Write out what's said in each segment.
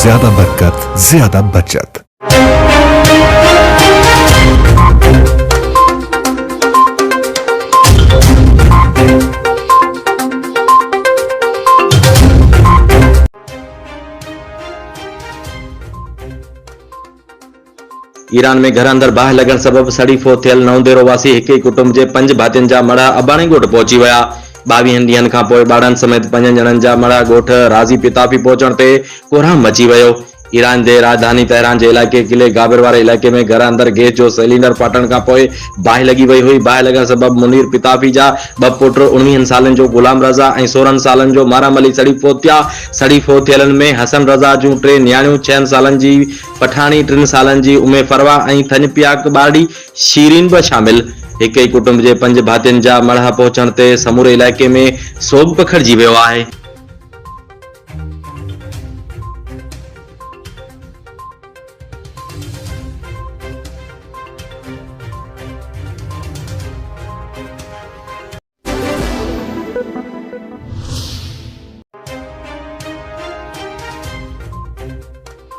ज्यादा बरकत, ज्यादा बचत। ईरान में घर अंदर बाहि लगण सबब सड़ी फो थियल नवदेरो वासी हिक ई कुटुंब जे 5 भातियुनि जा मड़ा अबाणी ॻोठ पहुची विया। 22 ॾींहनि खां पोइ ॿारनि समेत 5 ॼणनि जा मड़ा ॻोठ राज़ी पितापी पहुचण ते कोहराम मची वियो। ईरान जे राजधानी तेहरान जे इलाइक़े किले गाबिर वारे इलाइक़े में घर अंदर गैस जो सिलेंडर फाटण खां पोइ बाहि लॻी वई हुई। बाहि लॻण सबब मुनीर पितापी जा 2 पुट 19 सालनि जो गुलाम रज़ा ऐं 16 सालनि जो माराम अली सड़ी फोत थिया। सड़ी फोत थियलनि में हसन रज़ा जूं 3 न्याणियूं, 6 सालनि जी पठाणी, 3 सालनि जी उमे फरवा ऐं थनपियाक ॿारड़ी शीरीन बि शामिल। हिक ई कुटुंब जे 5 भातियुनि जा मड़ा पहुचण ते समूरे इलाइक़े में सोग पखिड़िजी वियो आहे।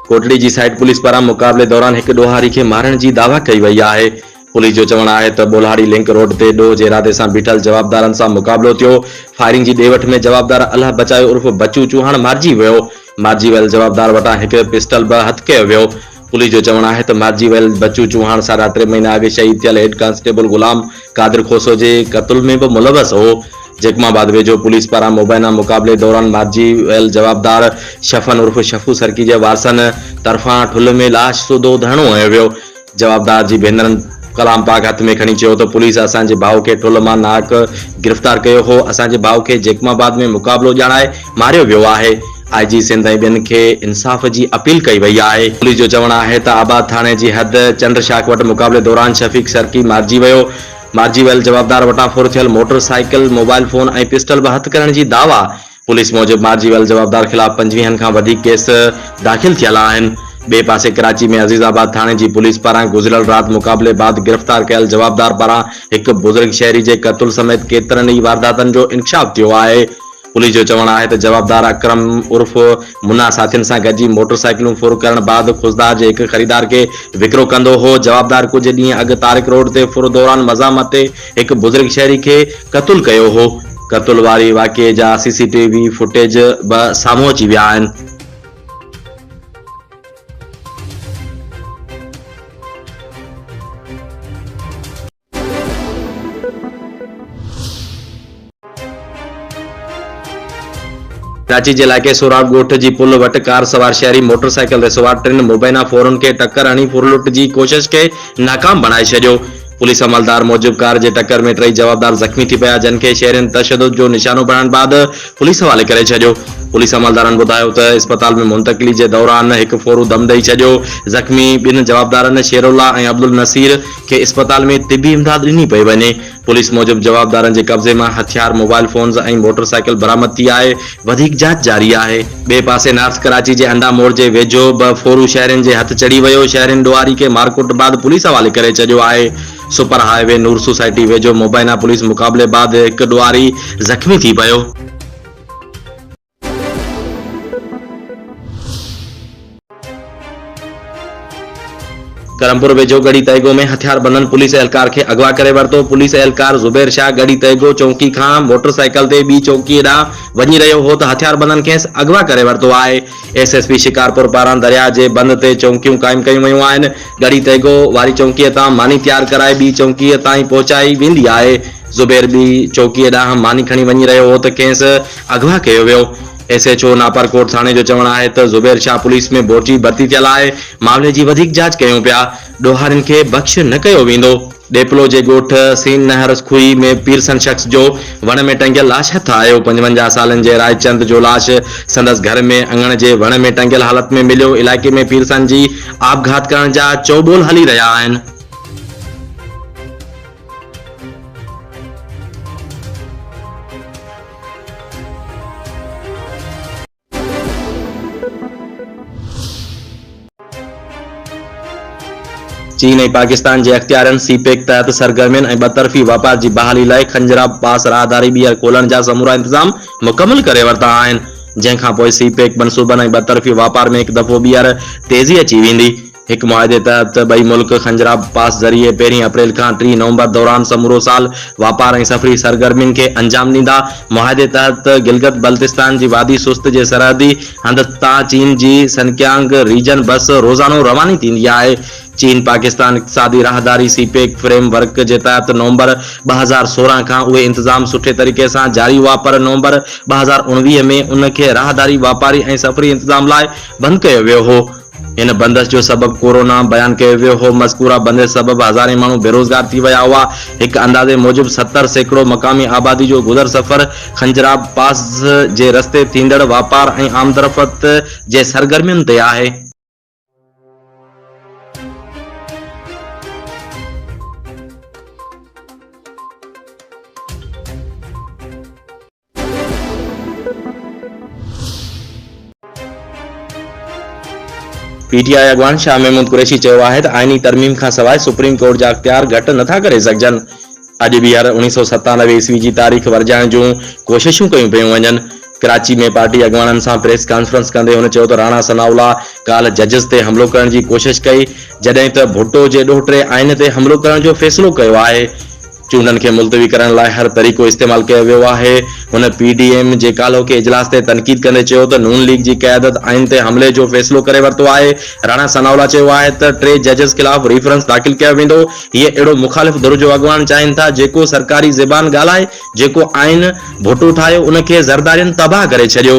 कोटड़ी जी साइड पुलिस पारां मुक़ाबले दौरान हिक ॾोहारी खे मारण जी दावा कई वई आहे। पुलिस जो चवणु आहे त बोल्हाड़ी लिंक रोड ते ॾोह जे इरादे सां बीठल जवाबदारनि सां मुक़ाबलो थियो। फायरिंग जी ॾे वठ में जवाबदार अल्लाह बचायो उर्फ बच्चू चौहान मारिजी वियो। मारिजी वियल जवाबदार वटां हिक पिस्टल बि हथ कयो वियो। पुलिस जो चवणु आहे त मारिजी वियल बच्चू चौहान 3.5 महीना अॻु शहीद थियल हेड कांस्टेबल गुलाम कादिर खोसो जे क़त्ल में बि मुलवस हो। जकमाबाद वेझो पुलिस पारां मुबैना मुक़ाबले दौरान मारिजी वियल जवाबदार शफन उर्फ शफू सरकी जे वारसनि तरफ़ां ठुल में लाश सूदो धरणो हयो वियो। जवाबदार जी भेनरनि कलाम पाक हथ में खणी चयो त पुलिस असांजे भाउ खे ठुल मां नाक गिरफ़्तार कयो हो। असांजे भाउ खे जकमाबाद में मुक़ाबलो ॼाणाए मारियो वियो आहे। आईजी सिंध ऐं ॿियनि खे इंसाफ़ जी अपील कई वई आहे। पुलिस जो चवणु आहे त आबाद थाणे जी हद चंद्रशाक वटि मुक़ाबले दौरान शफ़ीक सरकी मारिजी वियो। मारिजी वियल जवाबदार वटां फुर थियल मोटरसाइकिल, मोबाइल फोन ऐं पिस्टल बि हथ करण जी दावा। पुलिस मूजिबि मारिजी वियल जवाबदार ख़िलाफ़ 25 खां वधीक केस दाख़िल थियल आहिनि। ॿिए पासे कराची में अज़ीज़ाबाद थाणे जी पुलिस पारां गुज़िरियल राति मुक़ाबले बाद गिरफ़्तार कयल जवाबदार पारां हिक बुज़ुर्ग शहरी जे क़त्ल समेत केतिरनि ई वारदातनि जो इंकशाफ थियो आहे। पुलिस जो चवणु आहे त जवाबदार अकरम उर्फ मुन्ना साथियुनि सां गॾिजी मोटरसाइकिलूं फुर करण बाद खुसदार जे हिक ख़रीदार खे विकिरो कंदो हो। जवाबदार कुझु ॾींहं अॻु तारिक रोड ते फुर दौरान मज़ामत ते हिक बुज़ुर्ग शहरी खे क़त्ल कयो हो। क़त्ल वारी वाक़िए जा CCTV फुटेज बि साम्हूं अची विया आहिनि। कराची जे इलाइक़े सोराब ॻोठ जी पुल वटि कार सवार शहरी मोटरसाइकिल ते सवार 3 मुबैना फोरन खे टक्कर हणी फुरलुट जी कोशिश खे नाकाम बणाए छॾियो। पुलिस अमलदार मूजिबि कार जे टक्कर में 3 जवाबदार ज़ख़्मी थी पिया, जिन खे शहरियुनि तशद्दुद जो निशानो बणण बाद पुलिस हवाले करे छॾियो। पुलिस अमलदारनि ॿुधायो त अस्पताल में मुंतक़िली जे दौरान हिक फोरू दम ॾेई छॾियो। ज़ख़्मी 2 जवाबदारनि शेरुल्ला ऐं अब्दुल नसीर खे अस्पताल में तिबी इमदाद ॾिनी पई वञे। पुलिस मूजिबि जवाबदारनि जे कब्ज़े मां हथियार, मोबाइल फोन्स ऐं मोटरसाइकिल बरामद थी आहे। वधीक जांच जारी आहे। ॿिए पासे नॉर्थ कराची जे अंडा मोड़ जे वेझो 2 फोरू शहरियुनि जे हथ चढ़ी वियो। शहरियुनि ॾोहारी खे मारकुट बाद पुलिस हवाले करे छॾियो आहे। सुपर हाईवे नूर सोसाइटी वेझो मुबैना पुलिस मुक़ाबले बाद हिक ॾोहारी ज़ख़्मी थी पियो। करमपुर वेझो गढ़ी तैगो में हथियार बंदन पुलिस एहलकार खे अगवा करे वरितो। पुलिस एहलकार ज़ुबैर शाह गढ़ी तैगो चौकी खां मोटरसाइकिल ते ॿी चौकी ॾांहुं वञी रहियो हो त हथियार बंदन खेसि अगवा करे वरितो आहे। SSP शिकारपुर पारां दरिया जे बंद ते चौकियूं क़ाइमु कयूं वयूं आहिनि। गढ़ी तैगो वारी चौकीअ तां मानी तयारु कराए ॿी चौकीअ ताईं पहुचाई वेंदी आहे। ज़ुबैर ॿी चौकीअ ॾांहुं मानी खणी वञी रहियो हो त खेसि अगवा कयो वियो। SHO नापरकोट थाणे जो चवणु आहे त ज़ुबैर शाह पुलिस में बोर्ची भर्ती थियल आहे। मामले जी वधीक जांच कयूं पिया। ॾोहारियुनि खे बख़्श न कयो वेंदो। डेपलो जे ॻोठ सीन नहर खुई में पीरसन शख़्स जो वण में टंगियल लाश हथ आयो। 55 सालनि जे रायचंद जो लाश संदसि घर में अंगण जे वण में टंगियल हालत में मिलियो। इलाइक़े में पीरसन जी आपघात करण जा चौबोल हली रहिया आहिनि। चीन ऐं पाकिस्तान जे अख़्तियारनि CPEC तहत सरगर्मियुनि ऐं ॿतरफ़ी वापार जी बहाली लाइ खंजरा पास राहदारी ॿीहर खोलण जा समूरा इंतज़ाम मुकमल करे वरिता आहिनि। जंहिंखां पोइ सीपेक मनसूबनि ऐं ॿतरफ़ी वापार में हिकु दफ़ो ॿीहर तेज़ी अची वेंदी। एक मुआहदे तहत ॿई मुल्क खंजराब पास ज़रिए 1 अप्रैल खां 3 नवंबर दौरान समूरो साल वापार ऐं सफ़री सरगर्मियुनि खे अंजाम ॾींदा। मुआहदे तहत गिलगित बल्तिस्तान जी वादी सुस्त जे सरहदी हंध तां चीन जी सनकियांग रीजन बस रोज़ानो रवानी थींदी आहे। चीन पाकिस्तान इक़्तिसादी राहदारी सीपेक फ्रेमवर्क जे तहत नवंबर 2016 खां उहे इंतज़ाम सुठे तरीक़े सां जारी हुआ, पर नवंबर 2019 में उन खे राहदारी वापारी ऐं सफ़री इंतज़ाम लाइ बंदि कयो वियो हो। इन बंदिश जो सबबु कोरोना बयान कयो वियो हो। मज़कूरा बंदिश सबबु हज़ारे माण्हू बेरोज़गार थी विया हुआ। हिकु अंदाज़े मूजिबि 70% मक़ामी आबादी जो गुज़र सफ़र खंजराब पास जे रस्ते थींदड़ वापार ऐं आमदरफ़त जे सरगर्मियुनि ते आहे। पीटीआई अॻवान शाह महमूद कुरैशी चयो आहे त आइनी तरमीम खां सवाइ सुप्रीम कोर्ट जा अख़्तियार घटि नथा करे सघजनि। अॼु ॿीहर 1997 ईस्वी जी तारीख़ वरजाइण जूं कोशिशूं कयूं पियूं वञनि। कराची में पार्टी अॻवाननि सां प्रेस कॉन्फ्रेंस कंदे हुन चयो त राणा सनाउल्ला काल्ह जजिस ते हमिलो करण जी कोशिश कई, जॾहिं त भुट्टो जे ॾोहिटे आइन ते हमिलो करण जो फ़ैसिलो कयो आहे। चूंडनि खे मुलतवी करण लाइ हर तरीक़ो इस्तेमाल कयो वियो आहे। हुन पीडीएम जे काल्होके इजलास ते तनक़ीद कंदे चयो त नून लीग जी क़यादत आइन ते हमले जो फ़ैसिलो करे वरितो आहे। राणा सनाउल्ला चयो आहे त 3 जजिस ख़िलाफ़ रेफरेंस दाख़िल कयो वेंदो। हीअ अहिड़ो मुखालिफ़ धुर जो अॻवान चाहिनि था जेको सरकारी ज़बान ॻाल्हाए, जेको आइन भुट्टो ठाहियो उन खे ज़रदारियुनि तबाह करे छॾियो।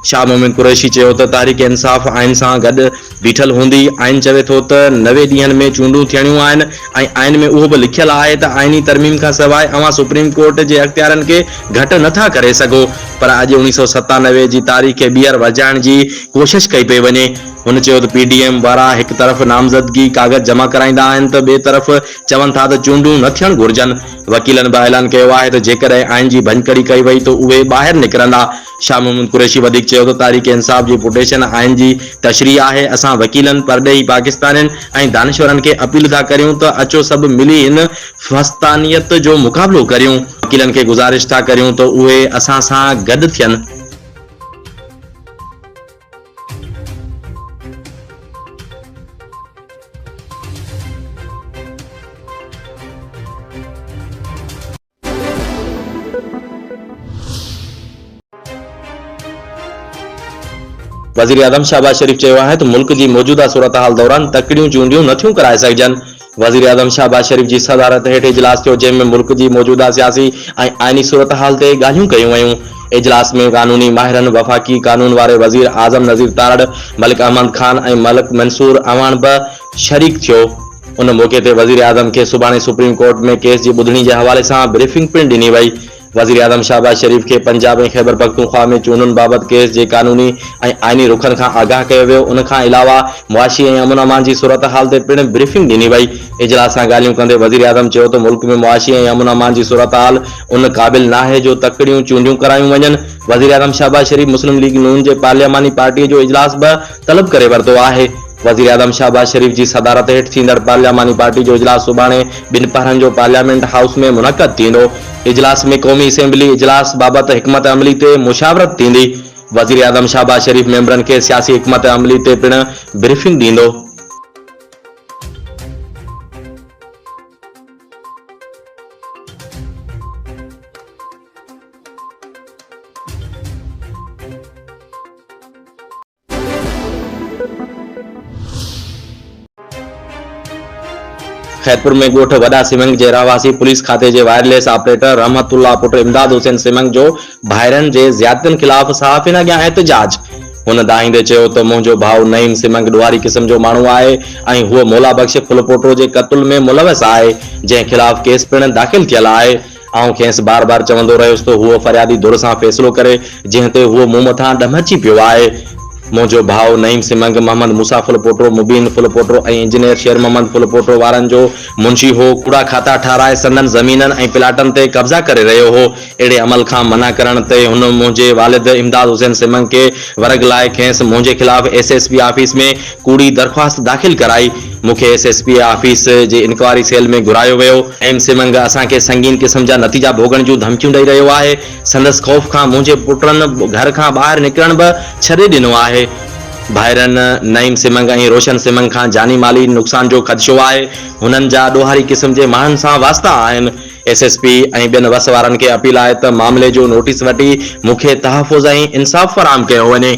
शाह महमूद कुरैशी चयो त तहरीक इंसाफ़ आइन सां गॾु बीठल हूंदी। आइन चवे थो त 90 ॾींहनि में चूंडूं थियणियूं आहिनि ऐं आइन में उहो बि लिखियल आहे त आइनी तरमीम खां सवाइ अवां सुप्रीम कोर्ट जे अख़्तियारनि खे घटि नथा करे सघो। पर अॼु 1997 जी तारीख़ खे ॿीहर वॼाइण जी कोशिश कई पई वञे। हुन चयो त पीडीएम वारा हिकु तरफ़ नामज़दगी कागज़ जमा कराईंदा आहिनि त ॿिए तरफ़ चवनि था त चूंडूं न थियणु घुरिजनि। वकीलनि बि ऐलान कयो आहे त जेकॾहिं आइन जी भञकड़ी कई वई त उहे ॿाहिरि निकिरंदा। शाह महमूद कुरैशी वधीक चयो त तारीख़ इंसाफ़ जी पुटेशन आइन जी तशरीह आहे। असां वकीलनि, परॾेही पाकिस्तानियुनि ऐं दानिशवरनि खे अपील था करियूं त अचो सभु मिली हिन फस्तानियत जो मुक़ाबिलो करियूं। वकीलनि खे गुज़ारिश था करियूं त उहे असां सां गॾु थियनि। वज़ीर आज़म शहबाज शरीफ चयो आहे त मुल्क जी मौजूदा सूरत हाल दौरान तकड़ियूं चूंडियूं नथियूं कराए सघजनि। वज़ीर आज़म शहबाज शरीफ जी सदारत हेठि इजलास थियो, जंहिं में मुल्क जी मौजूदा सियासी ऐं आइनी सूरत हाल ते ॻाल्हियूं कयूं वयूं। इजलास में कानूनी माहिरनि, वफ़ाक़ी कानून वारे वज़ीर आज़म नज़ीर तारड़, मलिक अहमद खान ऐं मलिक मंसूर अवान बि शरीक थियो। उन मौक़े ते वज़ीर आज़म खे सुभाणे सुप्रीम कोर्ट में केस जी ॿुधणी जे हवाले सां ब्रीफिंग पिणु ॾिनी वई। वज़ीर आज़म शहबाज शरीफ खे पंजाब ऐं ख़ैबर पख्तूनख्वा में चूंडुनि बाबति केस जे कानूनी ऐं आइनी रुखनि खां आगाह कयो वियो। उन खां अलावा मुआशी ऐं अमन अमान जी सूरत हाल ते पिणु ब्रीफिंग ॾिनी वई। इजलास सां ॻाल्हियूं कंदे वज़ीर आज़म चयो त मुल्क में मुआशी ऐं अमन अमान जी सूरत हाल उन क़ाबिल नाहे जो तकड़ियूं चूंडियूं करायूं वञनि। वज़ीर आज़म शहबाज शरीफ मुस्लिम लीग नून जे पार्लियामानी पार्टीअ जो इजलास बि तलब करे वरितो आहे। वज़ीर आज़म शहबाज शरीफ जी सदारत हेठि थींदड़ पार्लियामानी पार्टी जो इजलास सुभाणे 2 पहरनि जो पार्लियामेंट हाउस में मुनक़द थींदो। इजलास में क़ौमी असेंबली इजलास बाबति हिकमत अमली ते मुशावरत थींदी। वज़ीर आज़म शहबाज शरीफ मेंबरनि खे सियासी हिकमत अमली ते पिणु ब्रीफिंग ॾींदो। खैरपुर में ॻोठ वॾा सिमंग जे रहवासी पुलिस खाते जे वायरलेस ऑपरेटर रहमतुल्लाह पुट इमदाद हुसैन सिमंग जो भाइरनि जे ज़ियादतियुनि ख़िलाफ़ सहाफ़ियुनि अॻियां एहतिजाज। हुन दाहींदे चयो त मुंहिंजो भाउ नईम सिमंग ॾुहारी क़िस्म जो माण्हू आहे ऐं हूअ मौला बख़्श फुलपोटो जे क़त्ल में मुलविस आहे, जंहिं ख़िलाफ़ केस पिणु दाख़िल थियल आहे। आउं खेसि बार बार चवंदो रहियुसि त हूअ फरियादी धुर सां फ़ैसिलो करे, जंहिं ते हूअ मूं मथां ॾमची पियो आहे। मुंहिंजो भाउ नईम सिमंग मोहम्मद मूसा फुलपोटो, मुबीन फुलपोटो ऐं इंजीनियर शेर मोहम्मद फुलपोटो वारनि जो मुंशी हो। कूड़ा खाता ठाराए संदन ज़मीननि ऐं प्लाटनि ते कब्ज़ा करे रहियो हो। अहिड़े अमल खां मना करण ते हुन मुंहिंजे वालिद इमदाद हुसैन सिमंग खे वर्ग लाइ खेसि मुंहिंजे ख़िलाफ़ SSP ऑफिस में कूड़ी दरख़्वास्त दाख़िल कराई। मूंखे एसएसपी ऑफिस जे इंक्वायरी सेल में घुरायो वियो। एम सिमंग असांखे संगीन क़िस्म जा नतीजा भोगण जूं धमकियूं ॾेई रहियो आहे। संदसि ख़ौफ़ खां मुंहिंजे पुटनि घर खां ॿाहिरि निकिरण बि छॾे ॾिनो आहे। भाइरनि नईम सिमंग ऐं रोशन सिमंग खां जानी माली नुक़सान जो ख़दशो आहे। हुननि जा ॾोहारी क़िस्म जे माण्हुनि सां वास्ता आहिनि। एसएसपी ऐं ॿियनि वस वारनि खे अपील आहे त मामले जो नोटिस वठी मूंखे तहफ़ुज़ ऐं इंसाफ़ फ़राहम कयो वञे।